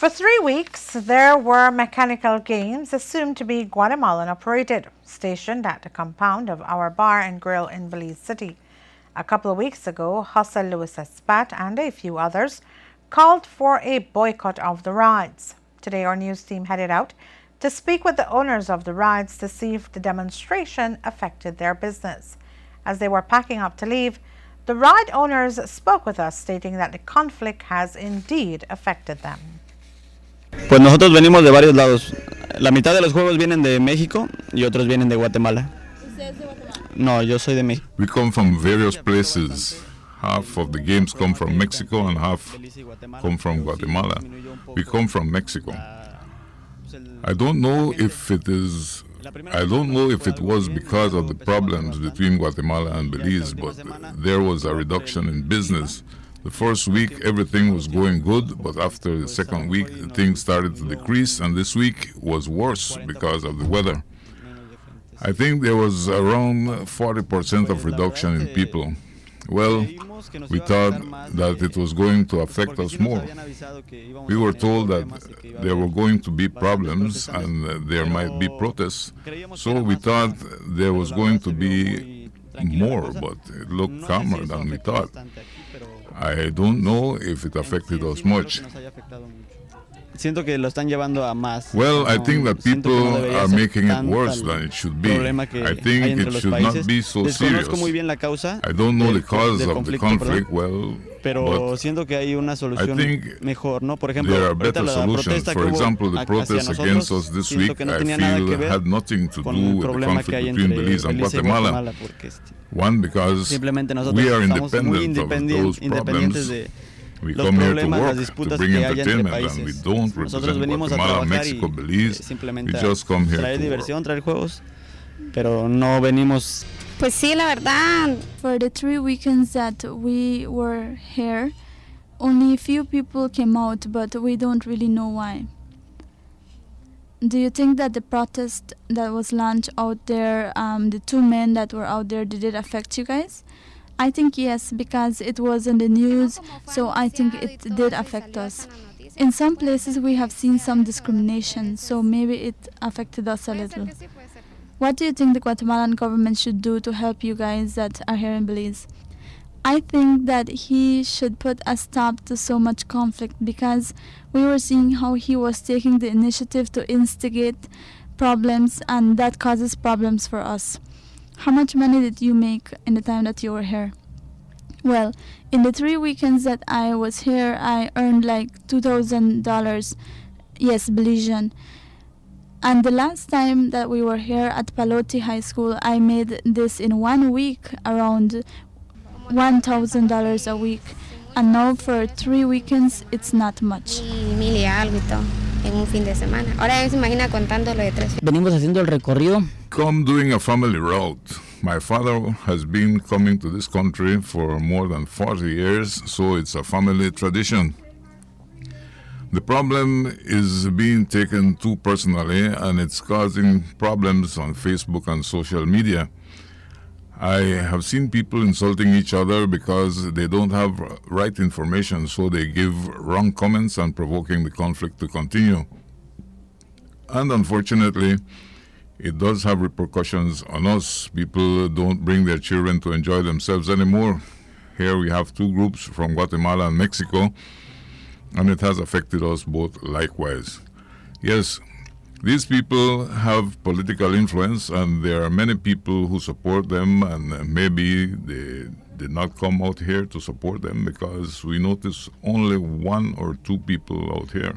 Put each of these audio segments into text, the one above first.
For 3 weeks, there were mechanical games assumed to be Guatemalan-operated, stationed at the compound of our bar and grill in Belize City. A couple of weeks ago, Hustle Lewis Espat and a few others called for a boycott of the rides. Today, our news team headed out to speak with the owners of the rides to see if the demonstration affected their business. As they were packing up to leave, the ride owners spoke with us, stating that the conflict has indeed affected them. Pues nosotros venimos de varios lados. La mitad de los juegos vienen de México y otros vienen de Guatemala. ¿Usted es de Guatemala? No, yo soy de México. We come from various places. Half of the games come from Mexico and half come from Guatemala. We come from Mexico. I don't know if it was because of the problems between Guatemala and Belize, but there was a reduction in business. The first week everything was going good, but after the second week things started to decrease, and this week was worse because of the weather. I think there was around 40% of reduction in people. Well, we thought that it was going to affect us more. We were told that there were going to be problems and there might be protests, so we thought there was going to be more, but it looked calmer than we thought. I don't know if it affected us much. Well, I think that people are making it worse than it should be. I think it should not be so serious. I don't know the cause of the conflict well, but I think there are better solutions. For example, the protest against us this week, I feel had nothing to do with the conflict between Belize and Guatemala. One, because we are independent of those problems. We come here to work, to bring entertainment, and we don't represent Guatemala, Mexico, Belize. We just come here to work. Pues sí, la verdad. For the 3 weekends that we were here, only a few people came out, but we don't really know why. Do you think that the protest that was launched out there, the 2 men that were out there, did it affect you guys? I think yes, because it was in the news, so I think it did affect us. In some places we have seen some discrimination, so maybe it affected us a little. What do you think the Guatemalan government should do to help you guys that are here in Belize? I think that he should put a stop to so much conflict, because we were seeing how he was taking the initiative to instigate problems, and that causes problems for us. How much money did you make in the time that you were here? Well, in the 3 weekends that I was here, I earned like $2,000, yes, Belizean. And the last time that we were here at Paloti High School, I made this in 1 week, around $1,000 a week. And now for 3 weekends, it's not much. Venimos haciendo el recorrido. Come doing a family route. My father has been coming to this country for more than 40 years, so it's a family tradition. The problem is being taken too personally, and it's causing problems on Facebook and social media. I have seen people insulting each other because they don't have right information, so they give wrong comments and provoking the conflict to continue. And unfortunately, it does have repercussions on us. People don't bring their children to enjoy themselves anymore. Here we have 2 groups from Guatemala and Mexico, and it has affected us both likewise. Yes, these people have political influence, and there are many people who support them, and maybe they did not come out here to support them because we notice only 1 or 2 people out here.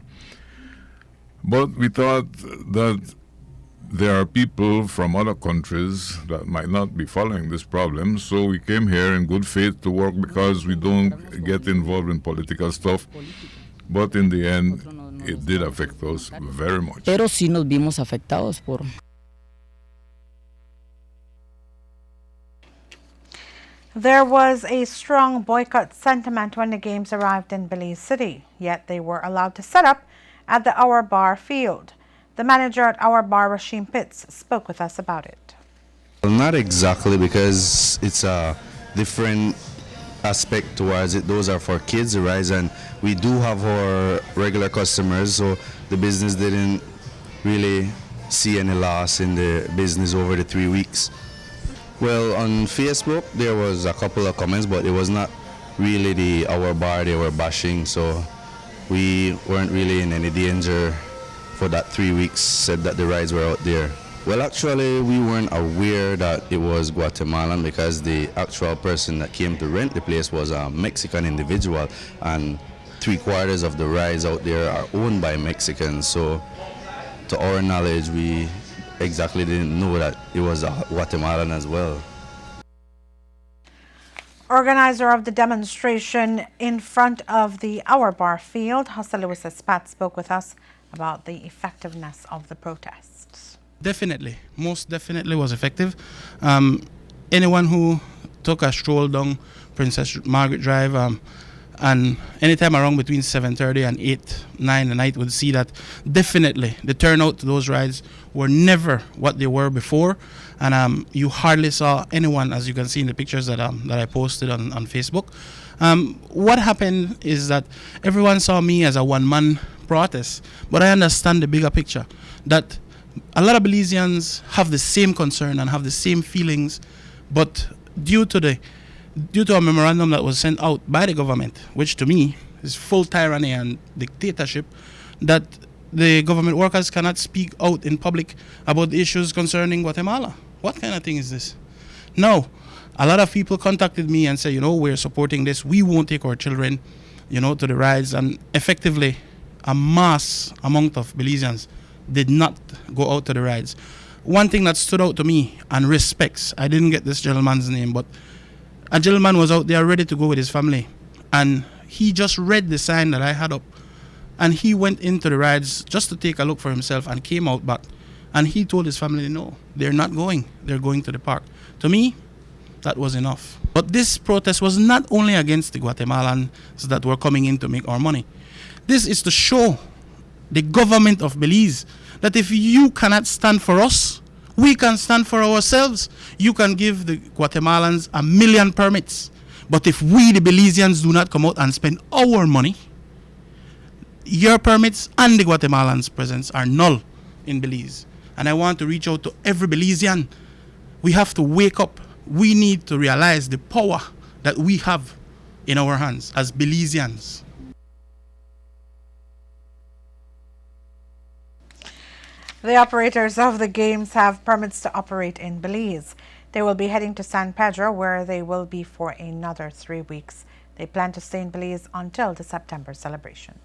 But we thought that there are people from other countries that might not be following this problem, so we came here in good faith to work because we don't get involved in political stuff. But in the end, it did affect us very much. Pero sí nos vimos afectados por. There was a strong boycott sentiment when the games arrived in Belize City, yet they were allowed to set up at the Our Bar field. The manager at Our Bar, Rashim Pitts, spoke with us about it. Well, not exactly, because it's a different aspect towards it. Those are for kids, right? And we do have our regular customers, so the business didn't really see any loss in the business over the 3 weeks. Well, on Facebook there was a couple of comments, but it was not really our bar they were bashing, so we weren't really in any danger for that 3 weeks, said that the rides were out there. Well, actually, we weren't aware that it was Guatemalan because the actual person that came to rent the place was a Mexican individual, and 3/4 of the rides out there are owned by Mexicans. So, to our knowledge, we exactly didn't know that it was a Guatemalan as well. Organizer of the demonstration in front of the Our Bar field, Jose Luis Espat, spoke with us about the effectiveness of the protests. Definitely, most definitely was effective. Anyone who took a stroll down Princess Margaret Drive and anytime around between 7:30 and 8, 9 at night would see that definitely the turnout to those rides were never what they were before, and you hardly saw anyone, as you can see in the pictures that I posted on Facebook. What happened is that everyone saw me as a one-man protest, but I understand the bigger picture, that a lot of Belizeans have the same concern and have the same feelings, but due to a memorandum that was sent out by the government, which to me is full tyranny and dictatorship, that the government workers cannot speak out in public about the issues concerning Guatemala. What kind of thing is this? No, a lot of people contacted me and said, we're supporting this. We won't take our children, to the rides. And effectively, a mass amount of Belizeans did not go out to the rides. One thing that stood out to me and respects, I didn't get this gentleman's name, but a gentleman was out there ready to go with his family, and he just read the sign that I had up, and he went into the rides just to take a look for himself and came out back, and he told his family, no, they're not going, they're going to the park. To me, that was enough. But this protest was not only against the Guatemalans that were coming in to make our money. This is to show the government of Belize that if you cannot stand for us, we can stand for ourselves. You can give the Guatemalans 1 million permits, but if we, the Belizeans, do not come out and spend our money, your permits and the Guatemalans' presence are null in Belize. And I want to reach out to every Belizean. We have to wake up. We need to realize the power that we have in our hands as Belizeans. The operators of the games have permits to operate in Belize. They will be heading to San Pedro, where they will be for another 3 weeks. They plan to stay in Belize until the September celebration.